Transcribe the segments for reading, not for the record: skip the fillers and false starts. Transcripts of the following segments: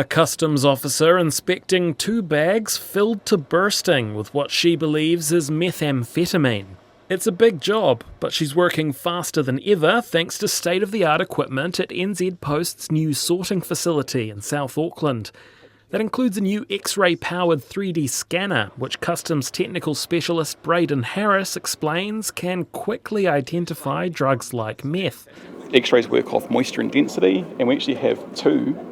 A customs officer inspecting 2 bags filled to bursting with what she believes is methamphetamine. It's a big job, but she's working faster than ever thanks to state-of-the-art equipment at NZ Post's new sorting facility in South Auckland. That includes a new X-ray powered 3D scanner, which customs technical specialist Braden Harris explains can quickly identify drugs like meth. X-rays work off moisture and density, and we actually have 2.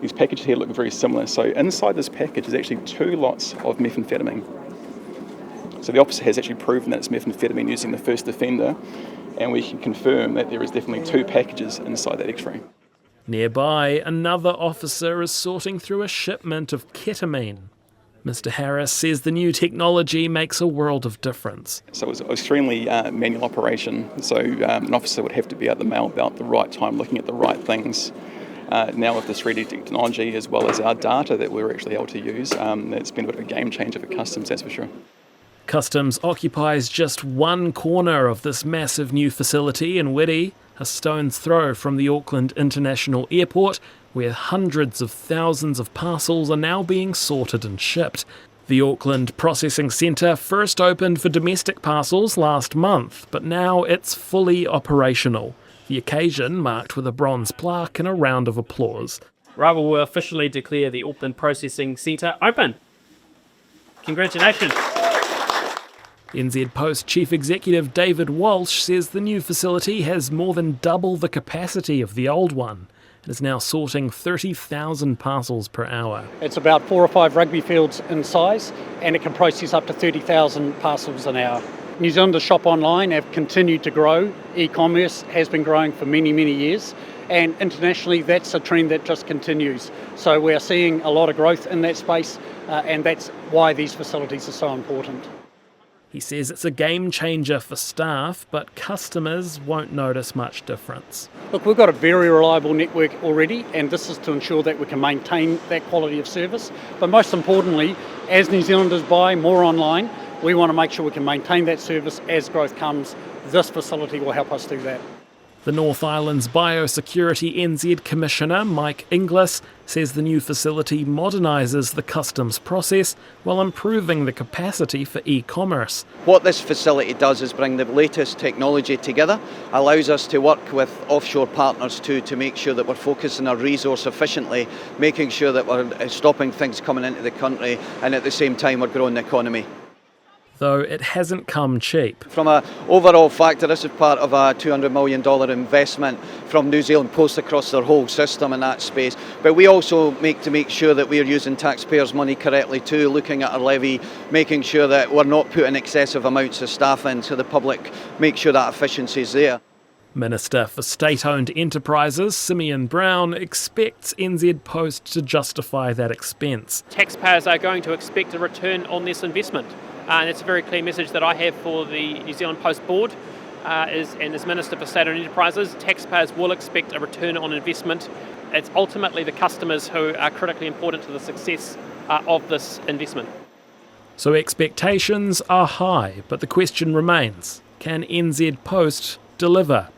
These packages here look very similar. So inside this package is actually 2 lots of methamphetamine. So the officer has actually proven that it's methamphetamine using the first offender, and we can confirm that there is definitely 2 packages inside that X-ray. Nearby, another officer is sorting through a shipment of ketamine. Mr. Harris says the new technology makes a world of difference. So it was an extremely manual operation, so an officer would have to be at the mail about the right time, looking at the right things. Now with this 3D technology, as well as our data that we're actually able to use, it's been a bit of a game changer for customs, that's for sure. Customs occupies just one corner of this massive new facility in Whitty, a stone's throw from the Auckland International Airport, where hundreds of thousands of parcels are now being sorted and shipped. The Auckland Processing Centre first opened for domestic parcels last month, but now it's fully operational. The occasion marked with a bronze plaque and a round of applause. Right, well, we'll officially declare the Auckland Processing Centre open. Congratulations. NZ Post Chief Executive David Walsh says the new facility has more than double the capacity of the old one. It is now sorting 30,000 parcels per hour. It's about 4 or 5 rugby fields in size, and it can process up to 30,000 parcels an hour. New Zealanders shop online, have continued to grow. E-commerce has been growing for many, many years, and internationally that's a trend that just continues. So we're seeing a lot of growth in that space, and that's why these facilities are so important. He says it's a game changer for staff, but customers won't notice much difference. Look, we've got a very reliable network already, and this is to ensure that we can maintain that quality of service. But most importantly, as New Zealanders buy more online, we want to make sure we can maintain that service as growth comes. This facility will help us do that. The North Island's Biosecurity NZ Commissioner, Mike Inglis, says the new facility modernises the customs process while improving the capacity for e-commerce. What this facility does is bring the latest technology together, allows us to work with offshore partners to make sure that we're focusing our resource efficiently, making sure that we're stopping things coming into the country, and at the same time we're growing the economy. Though it hasn't come cheap. From an overall factor, this is part of a $200 million investment from New Zealand Post across their whole system in that space. But we also make sure that we're using taxpayers' money correctly too, looking at our levy, making sure that we're not putting excessive amounts of staff in so the public make sure that efficiency is there. Minister for State-Owned Enterprises, Simeon Brown, expects NZ Post to justify that expense. Taxpayers are going to expect a return on this investment. And it's a very clear message that I have for the New Zealand Post Board and as Minister for State-Owned Enterprises. Taxpayers will expect a return on investment. It's ultimately the customers who are critically important to the success of this investment. So expectations are high, but the question remains, can NZ Post deliver?